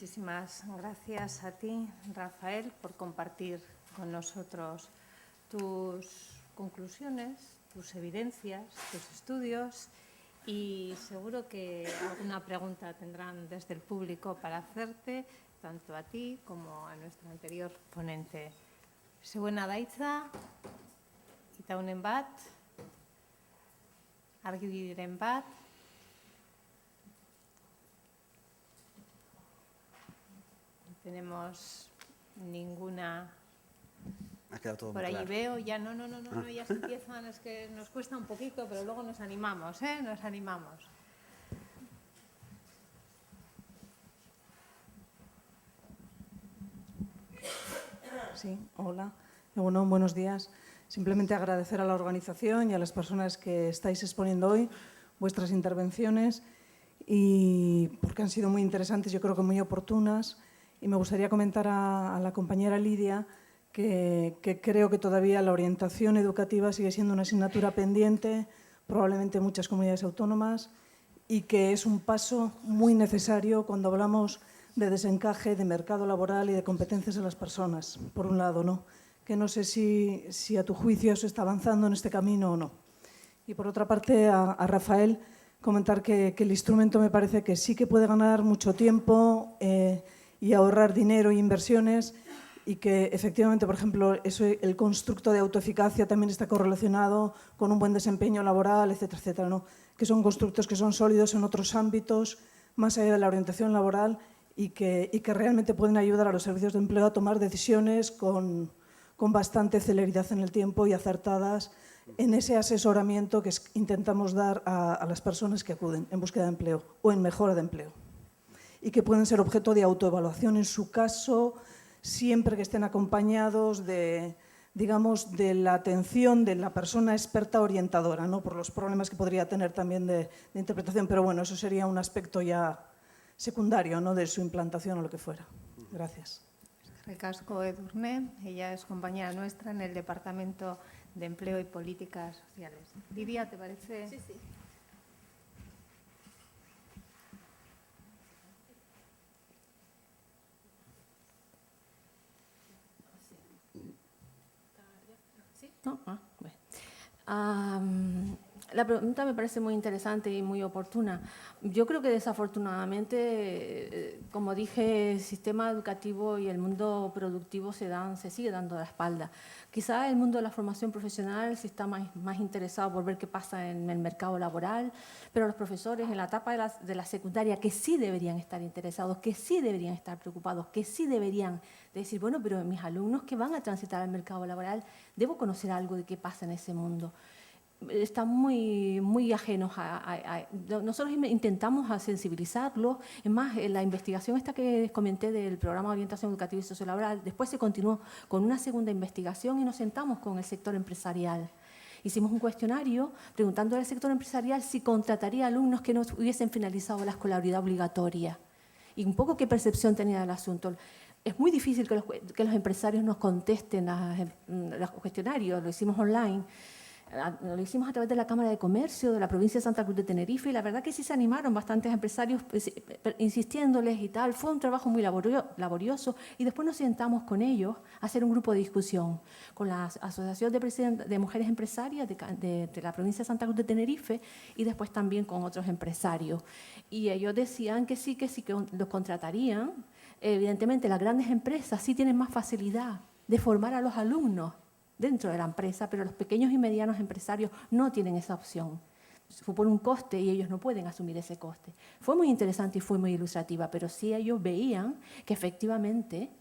Muchísimas gracias a ti, Rafael, por compartir con nosotros tus conclusiones, tus evidencias, tus estudios y seguro que alguna pregunta tendrán desde el público para hacerte, tanto a ti como a nuestro anterior ponente. Zuen adaitza, itaunen bat, argibiren bat. No tenemos ninguna. Ha quedado todo por muy allí claro. veo, ya no, ya se empiezan, es que nos cuesta un poquito, pero luego nos animamos, nos animamos. Sí, hola. Bueno, buenos días. Simplemente agradecer a la organización y a las personas que estáis exponiendo hoy vuestras intervenciones y porque han sido muy interesantes, yo creo que muy oportunas. Y me gustaría comentar a la compañera Lidia que creo que todavía la orientación educativa sigue siendo una asignatura pendiente, probablemente en muchas comunidades autónomas, y que es un paso muy necesario cuando hablamos de desencaje, de mercado laboral y de competencias de las personas, por un lado, ¿no? Que no sé si a tu juicio se está avanzando en este camino o no. Y por otra parte, a Rafael, comentar que el instrumento me parece que sí que puede ganar mucho tiempo y ahorrar dinero e inversiones y que efectivamente, por ejemplo, el constructo de autoeficacia también está correlacionado con un buen desempeño laboral, etcétera, etcétera, ¿no? Que son constructos que son sólidos en otros ámbitos, más allá de la orientación laboral y que realmente pueden ayudar a los servicios de empleo a tomar decisiones con bastante celeridad en el tiempo y acertadas en ese asesoramiento que intentamos dar a las personas que acuden en búsqueda de empleo o en mejora de empleo. Y que pueden ser objeto de autoevaluación en su caso, siempre que estén acompañados de, digamos, de la atención de la persona experta orientadora, ¿no? Por los problemas que podría tener también de interpretación. Pero bueno, eso sería un aspecto ya secundario, ¿no? De su implantación o lo que fuera. Gracias. Recasco Edurne, ella es compañera nuestra en el Departamento de Empleo y Políticas Sociales. Lidia, ¿te parece? Sí, sí. ¿No? Bueno. La pregunta me parece muy interesante y muy oportuna. Yo creo que desafortunadamente, como dije, el sistema educativo y el mundo productivo se sigue dando la espalda. Quizá el mundo de la formación profesional sí está más interesado por ver qué pasa en el mercado laboral, pero los profesores en la etapa de la secundaria que sí deberían estar interesados, que sí deberían estar preocupados, que sí deberían decir, bueno, pero mis alumnos que van a transitar al mercado laboral, debo conocer algo de qué pasa en ese mundo. Están muy ajenos nosotros intentamos sensibilizarlos. Es más, la investigación esta que les comenté del programa de orientación educativa y sociolaboral, después se continuó con una segunda investigación y nos sentamos con el sector empresarial. Hicimos un cuestionario preguntando al sector empresarial si contrataría alumnos que no hubiesen finalizado la escolaridad obligatoria y un poco qué percepción tenía del asunto. Es muy difícil que los empresarios nos contesten los cuestionarios, lo hicimos online. Lo hicimos a través de la Cámara de Comercio de la provincia de Santa Cruz de Tenerife y la verdad que sí se animaron bastantes empresarios insistiéndoles y tal. Fue un trabajo muy laborioso y después nos sentamos con ellos a hacer un grupo de discusión con la Asociación de Mujeres Empresarias de la provincia de Santa Cruz de Tenerife y después también con otros empresarios. Y ellos decían que sí, que los contratarían. Evidentemente las grandes empresas sí tienen más facilidad de formar a los alumnos dentro de la empresa, pero los pequeños y medianos empresarios no tienen esa opción. Supone un coste y ellos no pueden asumir ese coste. Fue muy interesante y fue muy ilustrativa, pero sí ellos veían que efectivamente,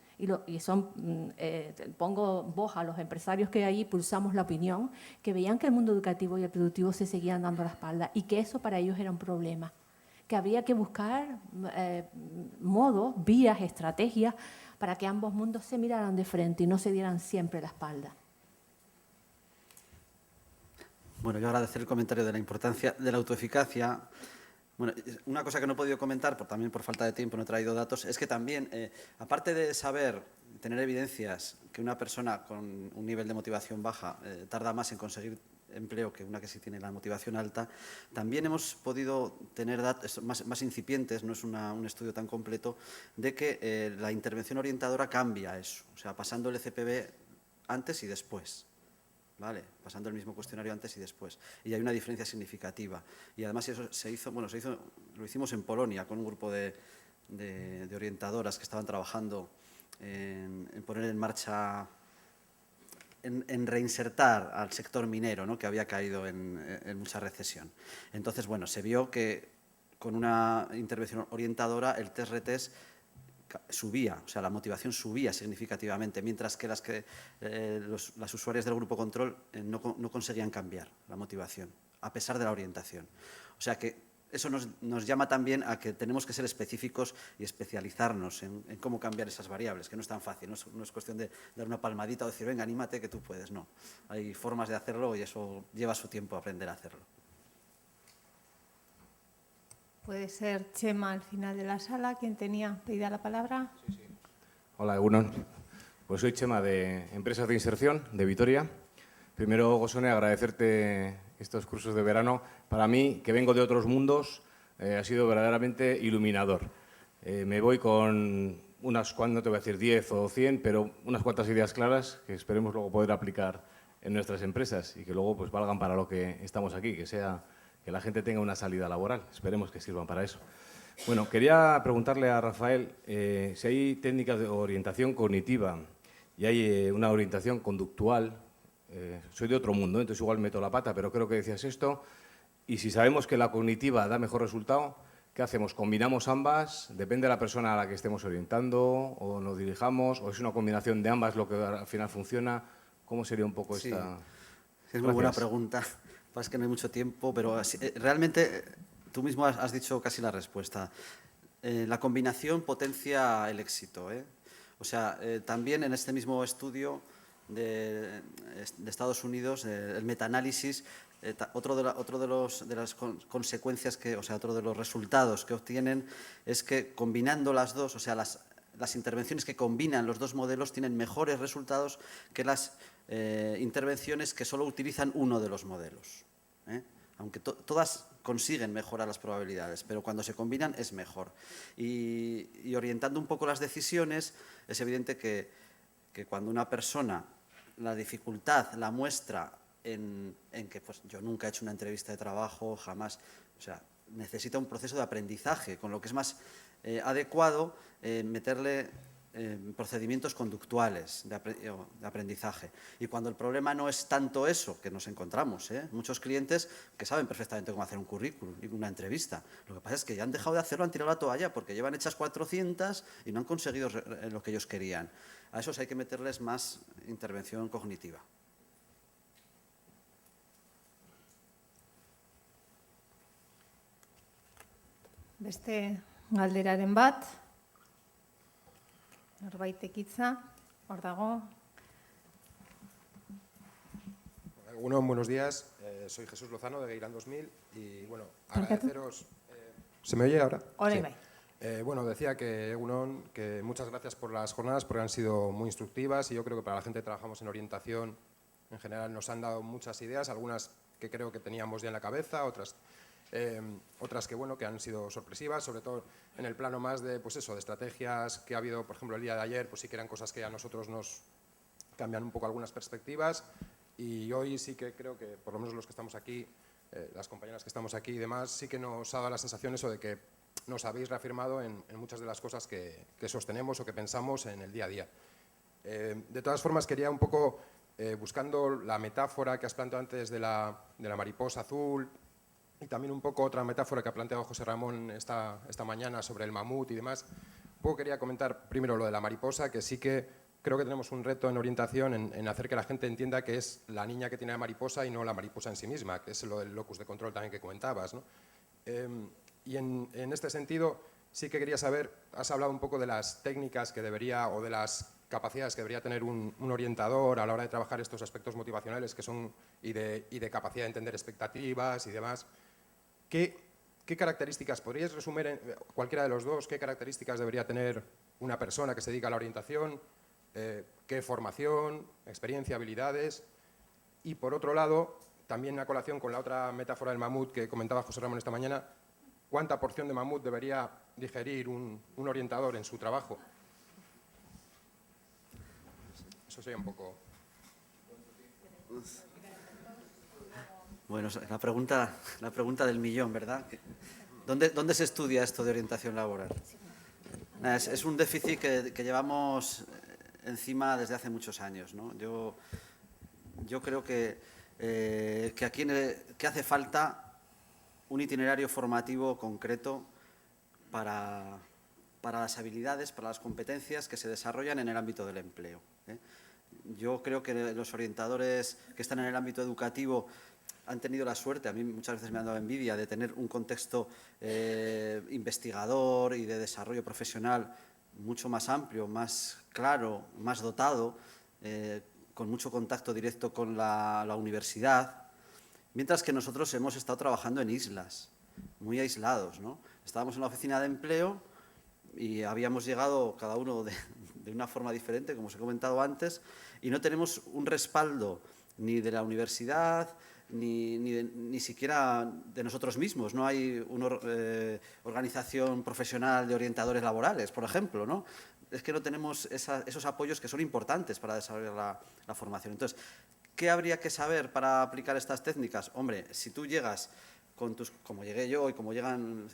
pongo voz a los empresarios que ahí pulsamos la opinión, que veían que el mundo educativo y el productivo se seguían dando la espalda y que eso para ellos era un problema, que había que buscar modos, vías, estrategias para que ambos mundos se miraran de frente y no se dieran siempre la espalda. Bueno, yo agradecer el comentario de la importancia de la autoeficacia. Bueno, una cosa que no he podido comentar, también por falta de tiempo, no he traído datos, es que también, aparte de saber, tener evidencias que una persona con un nivel de motivación baja tarda más en conseguir empleo que una que sí tiene la motivación alta. También hemos podido tener datos más incipientes, no es un estudio tan completo, de que la intervención orientadora cambia eso, o sea, pasando el ECPB antes y después. ¿Vale? Pasando el mismo cuestionario antes y después. Y hay una diferencia significativa. Y además eso lo hicimos en Polonia con un grupo de orientadoras que estaban trabajando en poner en marcha, en reinsertar al sector minero, ¿no? Que había caído en mucha recesión. Entonces, bueno, se vio que con una intervención orientadora el test-retest subía, o sea, la motivación subía significativamente, mientras que las usuarias del grupo control no conseguían cambiar la motivación, a pesar de la orientación. O sea que eso nos llama también a que tenemos que ser específicos y especializarnos en cómo cambiar esas variables, que no es tan fácil, no es cuestión de dar una palmadita o decir, venga, anímate que tú puedes, no. Hay formas de hacerlo y eso lleva su tiempo aprender a hacerlo. Puede ser Chema al final de la sala, quien tenía pedida la palabra. Sí. Hola, Egunon. Pues soy Chema de Empresas de Inserción de Vitoria. Primero, Gosone, agradecerte estos cursos de verano. Para mí, que vengo de otros mundos, ha sido verdaderamente iluminador. Me voy con unas cuantas, no te voy a decir 10 o 100, pero unas cuantas ideas claras que esperemos luego poder aplicar en nuestras empresas y que luego pues valgan para lo que estamos aquí, que la gente tenga una salida laboral. Esperemos que sirvan para eso. Bueno, quería preguntarle a Rafael si hay técnicas de orientación cognitiva y hay una orientación conductual. Soy de otro mundo, entonces igual meto la pata, pero creo que decías esto. Y si sabemos que la cognitiva da mejor resultado, ¿qué hacemos? ¿Combinamos ambas? ¿Depende de la persona a la que estemos orientando o nos dirijamos? ¿O es una combinación de ambas lo que al final funciona? ¿Cómo sería un poco esta...? Es muy buena pregunta. Es que no hay mucho tiempo, pero realmente tú mismo has dicho casi la respuesta. La combinación potencia el éxito, ¿eh? O sea, también en este mismo estudio de Estados Unidos, el metaanálisis, otro de las consecuencias otro de los resultados que obtienen es que combinando las dos, o sea, las intervenciones que combinan los dos modelos tienen mejores resultados que las intervenciones que solo utilizan uno de los modelos, ¿eh? Aunque todas consiguen mejorar las probabilidades, pero cuando se combinan es mejor. Y orientando un poco las decisiones, es evidente que cuando una persona la dificultad la muestra en que pues, yo nunca he hecho una entrevista de trabajo, jamás, o sea, necesita un proceso de aprendizaje, con lo que es más adecuado meterle procedimientos conductuales de aprendizaje. Y cuando el problema no es tanto eso, que nos encontramos, muchos clientes que saben perfectamente cómo hacer un currículum y una entrevista. Lo que pasa es que ya han dejado de hacerlo, han tirado la toalla porque llevan hechas 400 y no han conseguido lo que ellos querían. A esos hay que meterles más intervención cognitiva. Beste galderaren bat, norbaitek hitza, hor dago. Buenos días, soy Jesús Lozano de Geirán 2000 y bueno, agradeceros... ¿Se me oye ahora? Ahora Sí. bai. Bueno, decía que muchas gracias por las jornadas porque han sido muy instructivas y yo creo que para la gente que trabajamos en orientación en general nos han dado muchas ideas, algunas que creo que teníamos ya en la cabeza, otras que bueno, que han sido sorpresivas, sobre todo en el plano más de pues eso, de estrategias que ha habido, por ejemplo, el día de ayer, pues sí que eran cosas que a nosotros nos cambian un poco algunas perspectivas y hoy sí que creo que por lo menos los que estamos aquí, las compañeras que estamos aquí y demás, sí que nos ha dado la sensación eso de que nos habéis reafirmado en muchas de las cosas que sostenemos o que pensamos en el día a día. De todas formas, quería un poco, buscando la metáfora que has planteado antes de la mariposa azul y también un poco otra metáfora que ha planteado José Ramón esta mañana sobre el mamut y demás, un poco quería comentar primero lo de la mariposa, que sí que creo que tenemos un reto en orientación en hacer que la gente entienda que es la niña que tiene la mariposa y no la mariposa en sí misma, que es lo del locus de control también que comentabas, ¿no? Y en este sentido, sí que quería saber, has hablado un poco de las técnicas que debería o de las capacidades que debería tener un orientador a la hora de trabajar estos aspectos motivacionales que son y de capacidad de entender expectativas y demás. ¿Qué características, podríais resumir en cualquiera de los dos, qué características debería tener una persona que se dedica a la orientación, qué formación, experiencia, habilidades? Y por otro lado, también a colación con la otra metáfora del mamut que comentaba José Ramón esta mañana, ¿cuánta porción de mamut debería digerir un orientador en su trabajo? Eso sería un poco... Bueno, la pregunta del millón, ¿verdad? ¿Dónde se estudia esto de orientación laboral? Es un déficit que llevamos encima desde hace muchos años, ¿no? Yo creo que aquí que hace falta un itinerario formativo concreto para las habilidades, para las competencias que se desarrollan en el ámbito del empleo, ¿eh? Yo creo que los orientadores que están en el ámbito educativo han tenido la suerte, a mí muchas veces me han dado envidia, de tener un contexto investigador y de desarrollo profesional mucho más amplio, más claro, más dotado, con mucho contacto directo con la universidad, mientras que nosotros hemos estado trabajando en islas, muy aislados, ¿no? Estábamos en la oficina de empleo y habíamos llegado cada uno de una forma diferente, como os he comentado antes, y no tenemos un respaldo ni de la universidad, ni siquiera de nosotros mismos. No hay una organización profesional de orientadores laborales, por ejemplo, ¿no? Es que no tenemos esos apoyos que son importantes para desarrollar la formación. Entonces, ¿qué habría que saber para aplicar estas técnicas? Hombre, si tú llegas como llegué yo y como llegan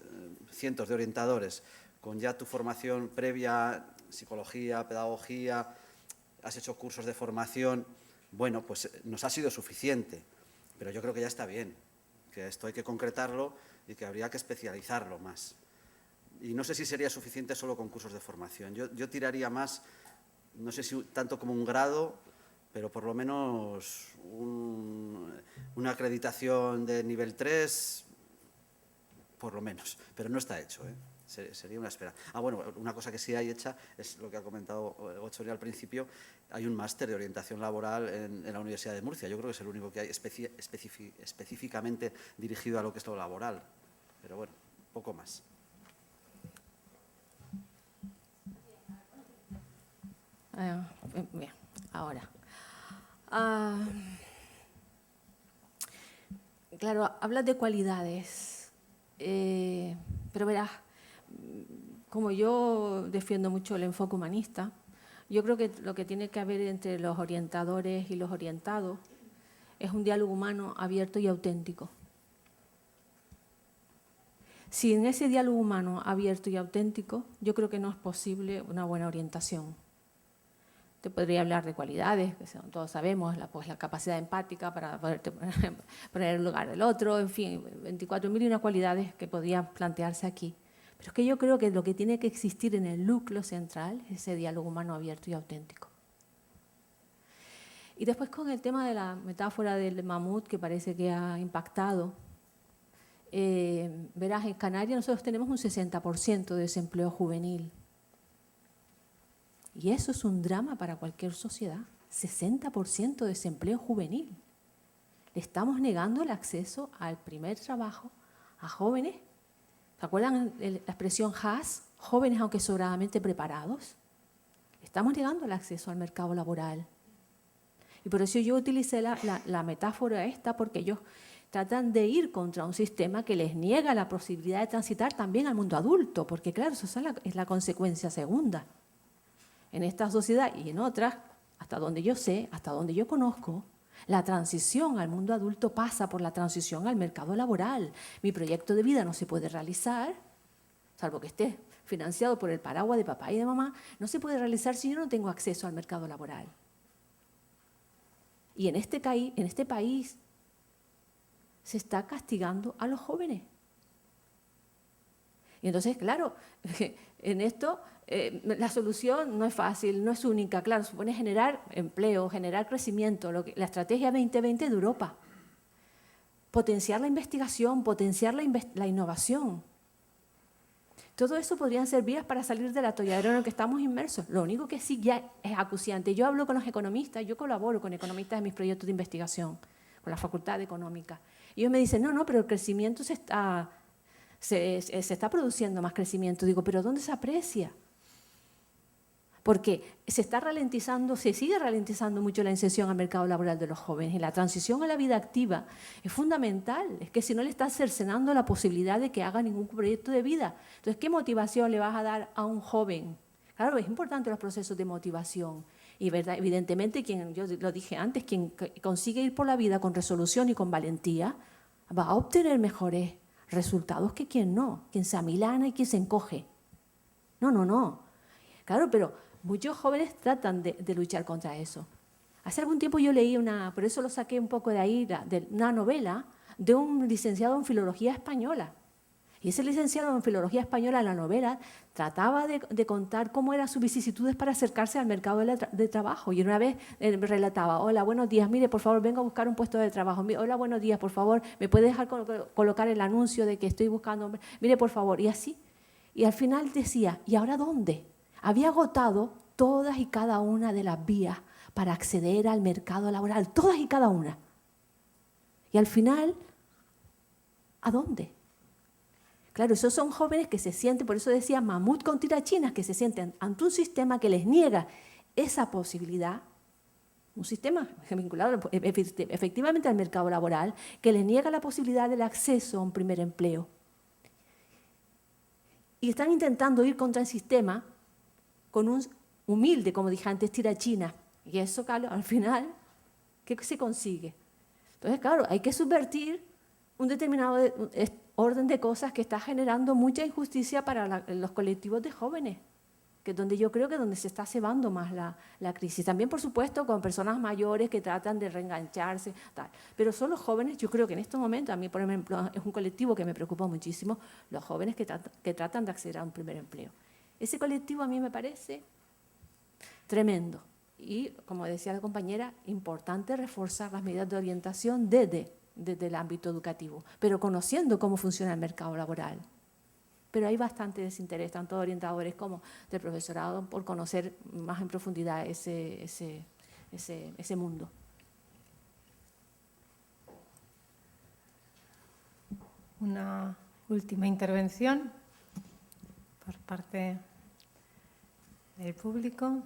cientos de orientadores, con ya tu formación previa, psicología, pedagogía, has hecho cursos de formación, bueno, pues nos ha sido suficiente, pero yo creo que ya está bien, que esto hay que concretarlo y que habría que especializarlo más. Y no sé si sería suficiente solo con cursos de formación. Yo tiraría más, no sé si tanto como un grado, pero por lo menos una acreditación de nivel 3, por lo menos, pero no está hecho, ¿eh? Sería una espera. Bueno, una cosa que sí hay hecha es lo que ha comentado Gotzori al principio. Hay un máster de orientación laboral en la Universidad de Murcia. Yo creo que es el único que hay específicamente dirigido a lo que es lo laboral. Pero bueno, poco más. Bien, ahora. Claro, hablas de cualidades, pero verás, como yo defiendo mucho el enfoque humanista, yo creo que lo que tiene que haber entre los orientadores y los orientados es un diálogo humano abierto y auténtico. Si en ese diálogo humano abierto y auténtico, yo creo que no es posible una buena orientación. Te podría hablar de cualidades, que todos sabemos, la capacidad empática para poderte poner en el lugar del otro, en fin, 24.000 y una cualidades que podrían plantearse aquí. Pero es que yo creo que lo que tiene que existir en el núcleo central es ese diálogo humano abierto y auténtico. Y después con el tema de la metáfora del mamut, que parece que ha impactado, verás, en Canarias nosotros tenemos un 60% de desempleo juvenil. Y eso es un drama para cualquier sociedad, 60% de desempleo juvenil. Le estamos negando el acceso al primer trabajo a jóvenes. ¿Se acuerdan la expresión HAS? Jóvenes aunque sobradamente preparados. Le estamos negando el acceso al mercado laboral. Y por eso yo utilicé la metáfora esta, porque ellos tratan de ir contra un sistema que les niega la posibilidad de transitar también al mundo adulto, porque claro, eso es la consecuencia segunda. En esta sociedad y en otras, hasta donde yo sé, hasta donde yo conozco, la transición al mundo adulto pasa por la transición al mercado laboral. Mi proyecto de vida no se puede realizar, salvo que esté financiado por el paraguas de papá y de mamá, no se puede realizar si yo no tengo acceso al mercado laboral. Y en este país se está castigando a los jóvenes. Y entonces, claro, en esto la solución no es fácil, no es única. Claro, supone generar empleo, generar crecimiento, la estrategia 2020 de Europa. Potenciar la investigación, potenciar la innovación. Todo eso podrían ser vías para salir del atolladero en el que estamos inmersos. Lo único que sí ya es acuciante. Yo hablo con los economistas, yo colaboro con economistas en mis proyectos de investigación, con la Facultad de Económica. Y ellos me dicen, no, pero el crecimiento se está produciendo más crecimiento. Digo, ¿pero dónde se aprecia? porque se está ralentizando, se sigue ralentizando mucho la inserción al mercado laboral de los jóvenes, y la transición a la vida activa es fundamental. Es que si no le estás cercenando la posibilidad de que haga ningún proyecto de vida. Entonces, ¿qué motivación le vas a dar a un joven? Claro, es importante los procesos de motivación. Y evidentemente, yo lo dije antes, quien consigue ir por la vida con resolución y con valentía va a obtener mejores resultados que quien no, quien se amilana y quien se encoge. No. Claro, pero muchos jóvenes tratan de luchar contra eso. Hace algún tiempo yo leí por eso lo saqué un poco de ahí, de una novela de un licenciado en Filología Española. Y ese licenciado en Filología Española, la novela, trataba de contar cómo eran sus vicisitudes para acercarse al mercado de trabajo. Y una vez relataba: hola, buenos días, mire, por favor, vengo a buscar un puesto de trabajo. Hola, buenos días, por favor, ¿me puede dejar colocar el anuncio de que estoy buscando? Mire, por favor, y así. Y al final decía: ¿y ahora dónde? Había agotado todas y cada una de las vías para acceder al mercado laboral, todas y cada una. Y al final, ¿a dónde? Claro, esos son jóvenes que se sienten, por eso decía mamut con tirachinas, que se sienten ante un sistema que les niega esa posibilidad, un sistema vinculado efectivamente al mercado laboral, que les niega la posibilidad del acceso a un primer empleo. Y están intentando ir contra el sistema con un humilde, como dije antes, tirachina. Y eso, claro, al final, ¿qué se consigue? Entonces, claro, hay que subvertir un determinado orden de cosas que está generando mucha injusticia para los colectivos de jóvenes, que es donde yo creo que es donde se está cebando más la crisis. También, por supuesto, con personas mayores que tratan de reengancharse, tal. Pero son los jóvenes, yo creo que en estos momentos, a mí, por ejemplo, es un colectivo que me preocupa muchísimo, los jóvenes que tratan de acceder a un primer empleo. Ese colectivo a mí me parece tremendo. Y, como decía la compañera, importante reforzar las medidas de orientación desde el ámbito educativo, pero conociendo cómo funciona el mercado laboral. Pero hay bastante desinterés, tanto de orientadores como del profesorado, por conocer más en profundidad ese mundo. Una última intervención por parte del público.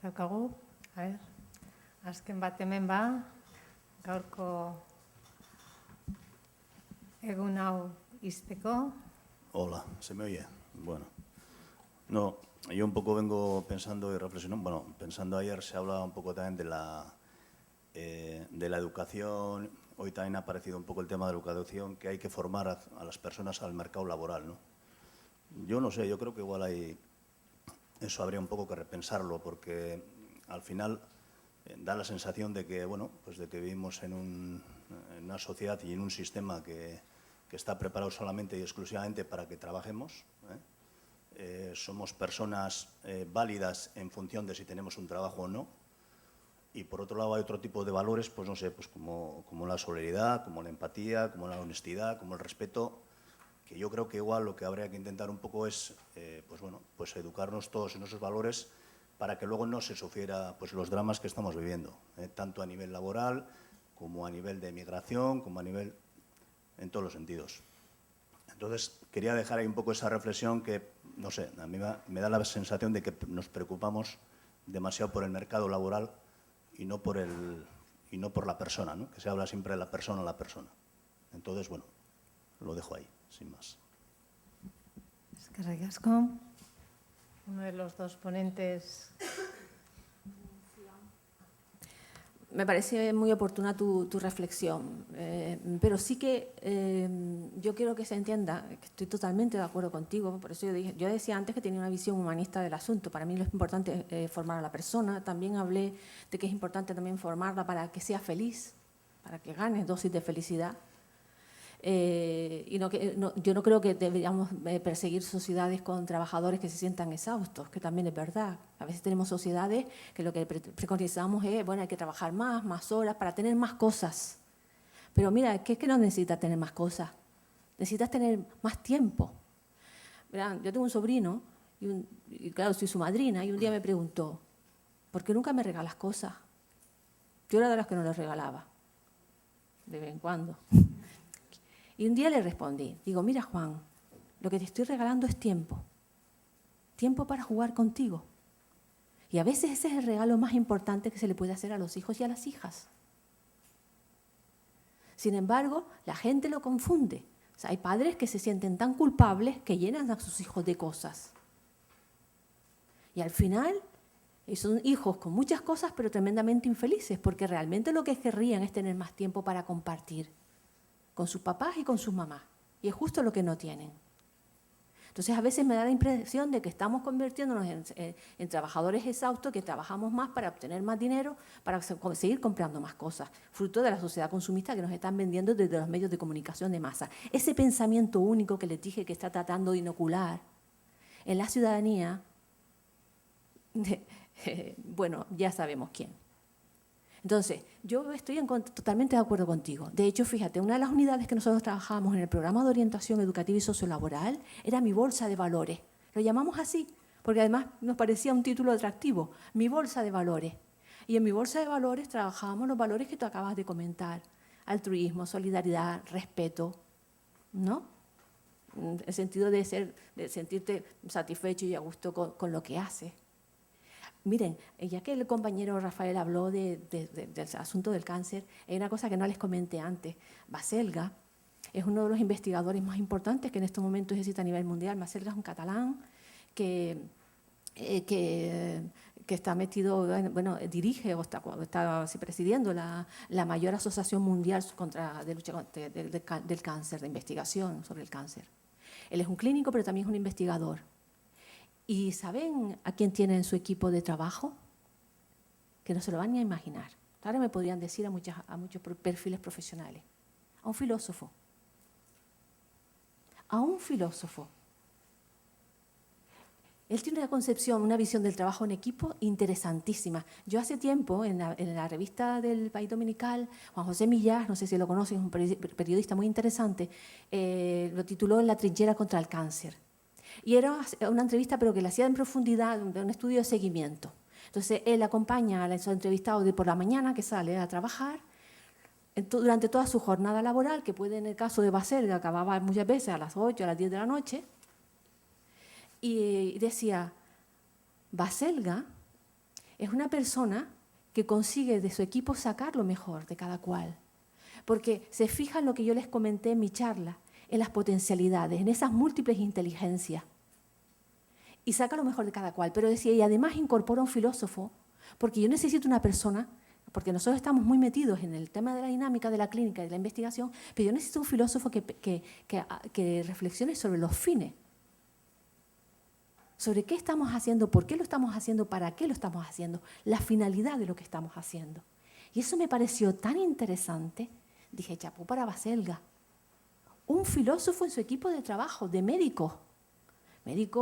Zaukagu, a ver, azken bat hemen ba, gaurko egun hau izteko. Hola, ¿se me oye? Bueno, no, yo un poco vengo pensando y reflexionando, bueno, pensando ayer se hablaba un poco también de la educación, hoy también ha aparecido un poco el tema de la educación, que hay que formar a las personas al mercado laboral, ¿no? Yo no sé, yo creo que igual eso habría un poco que repensarlo, porque al final da la sensación de que, bueno, pues de que vivimos en una sociedad y en un sistema que está preparado solamente y exclusivamente para que trabajemos. Somos personas válidas en función de si tenemos un trabajo o no. Y por otro lado hay otro tipo de valores, pues no sé, pues como la solidaridad, como la empatía, como la honestidad, como el respeto, que yo creo que igual lo que habría que intentar un poco es, pues bueno, pues educarnos todos en esos valores para que luego no se sufriera pues los dramas que estamos viviendo, tanto a nivel laboral como a nivel de migración, como a nivel en todos los sentidos. Entonces, quería dejar ahí un poco esa reflexión que, no sé, a mí me da la sensación de que nos preocupamos demasiado por el mercado laboral y no por la persona, ¿no? Que se habla siempre de la persona a la persona. Entonces, bueno, lo dejo ahí, sin más. Eskerrik asko. Uno de los dos ponentes. Me parece muy oportuna tu reflexión, pero sí que yo quiero que se entienda, que estoy totalmente de acuerdo contigo, por eso yo decía antes que tenía una visión humanista del asunto. Para mí lo importante es formar a la persona. También hablé de que es importante también formarla para que sea feliz, para que gane dosis de felicidad. Yo no creo que deberíamos perseguir sociedades con trabajadores que se sientan exhaustos, que también es verdad. A veces tenemos sociedades que lo que preconizamos es, bueno, hay que trabajar más horas para tener más cosas. Pero mira, ¿qué es que no necesitas tener más cosas? Necesitas tener más tiempo. Verán, yo tengo un sobrino, y claro, soy su madrina, y un día me preguntó, ¿por qué nunca me regalas cosas? Yo era de las que no les regalaba, de vez en cuando. Y un día le respondí, digo, mira Juan, Lo que te estoy regalando es tiempo. Tiempo para jugar contigo. Y a veces ese es el regalo más importante que se le puede hacer a los hijos y a las hijas. Sin embargo, la gente lo confunde. O sea, hay padres que se sienten tan culpables que llenan a sus hijos de cosas. Y al final son hijos con muchas cosas, pero tremendamente infelices, porque realmente lo que querrían es tener más tiempo para compartir con sus papás y con sus mamás. Y es justo lo que no tienen. Entonces, a veces me da la impresión de que estamos convirtiéndonos en trabajadores exhaustos, que trabajamos más para obtener más dinero, para seguir comprando más cosas, fruto de la sociedad consumista que nos están vendiendo desde los medios de comunicación de masa. Ese pensamiento único que les dije que está tratando de inocular en la ciudadanía, bueno, ya sabemos quién. Entonces, yo estoy totalmente de acuerdo contigo. De hecho, fíjate, una de las unidades que nosotros trabajábamos en el programa de orientación educativa y sociolaboral era mi bolsa de valores. Lo llamamos así, porque además nos parecía un título atractivo, mi bolsa de valores. Y en mi bolsa de valores trabajábamos los valores que tú acabas de comentar: altruismo, solidaridad, respeto, ¿no? El sentido de sentirte satisfecho y a gusto con lo que haces. Miren, ya que el compañero Rafael habló del asunto del cáncer, hay una cosa que no les comenté antes. Baselga es uno de los investigadores más importantes que en estos momentos existe a nivel mundial. Baselga es un catalán que está metido, bueno, dirige o está presidiendo la mayor asociación mundial de lucha del cáncer, de investigación sobre el cáncer. Él es un clínico, pero también es un investigador. ¿Y saben a quién tiene en su equipo de trabajo? Que no se lo van ni a imaginar. Ahora me podrían decir a muchos perfiles profesionales. A un filósofo. A un filósofo. Él tiene una concepción, una visión del trabajo en equipo interesantísima. Yo hace tiempo, en la revista del País Dominical, Juan José Millás, no sé si lo conocen, es un periodista muy interesante, lo tituló La trinchera contra el cáncer. Y era una entrevista, pero que la hacía en profundidad, un estudio de seguimiento. Entonces, él acompaña a su entrevistado de por la mañana, que sale a trabajar, durante toda su jornada laboral, que puede, en el caso de Baselga, acababa muchas veces a las 8, a las 10 de la noche, y decía: Baselga es una persona que consigue de su equipo sacar lo mejor de cada cual, porque se fija en lo que yo les comenté en mi charla, en las potencialidades, en esas múltiples inteligencias, y saca lo mejor de cada cual. Pero decía, y además incorpora un filósofo, porque yo necesito una persona, porque nosotros estamos muy metidos en el tema de la dinámica de la clínica y de la investigación, pero yo necesito un filósofo que reflexione sobre los fines, sobre qué estamos haciendo, por qué lo estamos haciendo, para qué lo estamos haciendo, la finalidad de lo que estamos haciendo. Y eso me pareció tan interesante, dije, chapó para Baselga. Un filósofo en su equipo de trabajo, de médicos,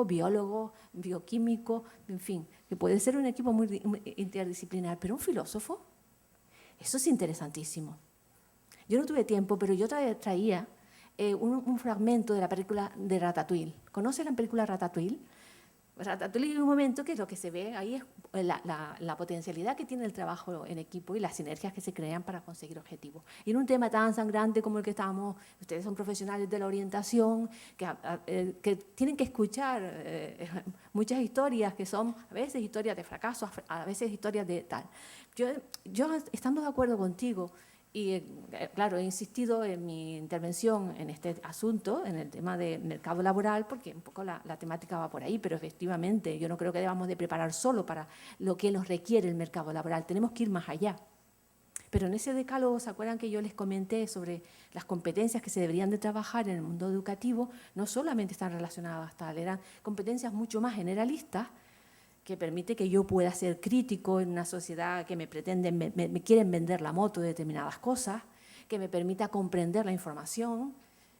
biólogo, bioquímico, en fin, que puede ser un equipo muy interdisciplinar, pero un filósofo, eso es interesantísimo. Yo no tuve tiempo, pero yo traía un fragmento de la película de Ratatouille. ¿Conoces la película Ratatouille? Ratatouille, en un momento que lo que se ve ahí es la potencialidad que tiene el trabajo en equipo y las sinergias que se crean para conseguir objetivos. Y en un tema tan sangrante como el que estamos, ustedes son profesionales de la orientación, que tienen que escuchar muchas historias que son a veces historias de fracaso, a veces historias de tal. Yo estando de acuerdo contigo, y claro, he insistido en mi intervención en este asunto, en el tema del mercado laboral, porque un poco la temática va por ahí, pero efectivamente yo no creo que debamos de preparar solo para lo que nos requiere el mercado laboral, tenemos que ir más allá. Pero en ese decálogo, ¿se acuerdan que yo les comenté sobre las competencias que se deberían de trabajar en el mundo educativo? No solamente están relacionadas tal, eran competencias mucho más generalistas, que permite que yo pueda ser crítico en una sociedad que me quieren vender la moto de determinadas cosas, que me permita comprender la información,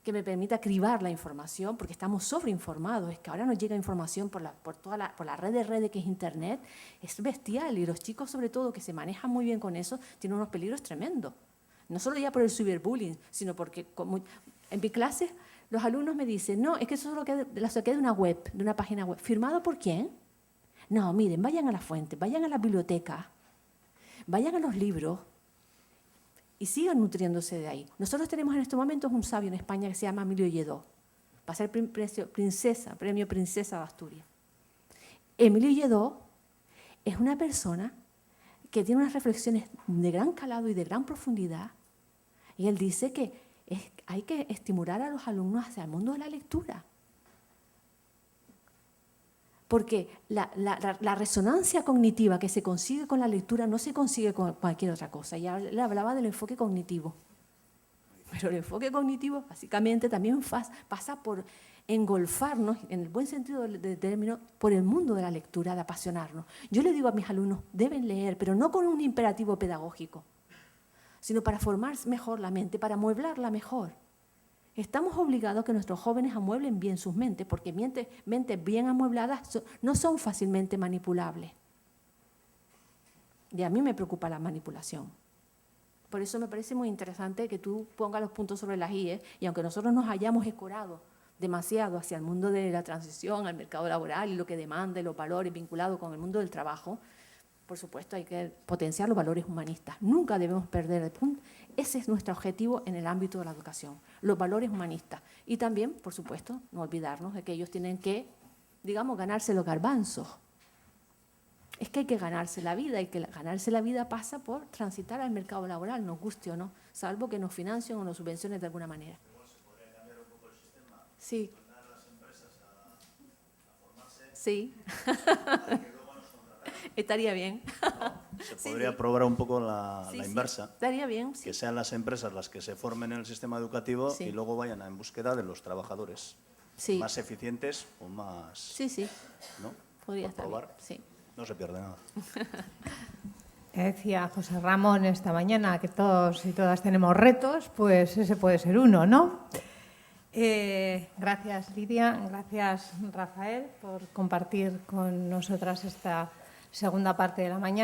que me permita cribar la información, porque estamos sobreinformados. Es que ahora nos llega información por la red de redes que es Internet, es bestial, y los chicos, sobre todo, que se manejan muy bien con eso, tienen unos peligros tremendos. No solo ya por el ciberbullying, sino porque en mi clase los alumnos me dicen, no, es que eso lo saqué de una web, de una página web. ¿Firmado por quién? No, miren, vayan a la fuente, vayan a la biblioteca, vayan a los libros y sigan nutriéndose de ahí. Nosotros tenemos en estos momentos un sabio en España que se llama Emilio Lledó. para ser premio Princesa de Asturias. Emilio Lledó es una persona que tiene unas reflexiones de gran calado y de gran profundidad, y él dice que hay que estimular a los alumnos hacia el mundo de la lectura. Porque la resonancia cognitiva que se consigue con la lectura no se consigue con cualquier otra cosa. Ya le hablaba del enfoque cognitivo. Pero el enfoque cognitivo básicamente también pasa por engolfarnos, en el buen sentido del término, por el mundo de la lectura, de apasionarnos. Yo le digo a mis alumnos, deben leer, pero no con un imperativo pedagógico, sino para formar mejor la mente, para amueblarla mejor. Estamos obligados a que nuestros jóvenes amueblen bien sus mentes, porque mentes bien amuebladas no son fácilmente manipulables. Y a mí me preocupa la manipulación. Por eso me parece muy interesante que tú pongas los puntos sobre las IES, y aunque nosotros nos hayamos escorado demasiado hacia el mundo de la transición, al mercado laboral y lo que demanda y los valores vinculados con el mundo del trabajo, por supuesto hay que potenciar los valores humanistas. Nunca debemos perder de punto. Ese es nuestro objetivo en el ámbito de la educación, los valores humanistas. Y también, por supuesto, no olvidarnos de que ellos tienen que, digamos, ganarse los garbanzos. Es que hay que ganarse la vida, y que ganarse la vida pasa por transitar al mercado laboral, nos guste o no, salvo que nos financien o nos subvencionen de alguna manera. Igual se podría cambiar un poco el sistema. Sí. Tornar a las empresas a formarse. Sí. Para que luego nos contrataran. Estaría bien. ¿No? Se Sí, podría sí. probar un poco la Sí, inversa. sí. Estaría bien, sí. Que sean las empresas las que se formen en el sistema educativo Sí. y luego vayan en búsqueda de los trabajadores Sí. más eficientes o más... Sí, sí. ¿no? Podría Por estar probar. bien. Sí. No se pierde nada. Decía José Ramón esta mañana que todos y todas tenemos retos, pues ese puede ser uno, ¿no? Gracias, Lidia. Gracias, Rafael, por compartir con nosotras esta segunda parte de la mañana.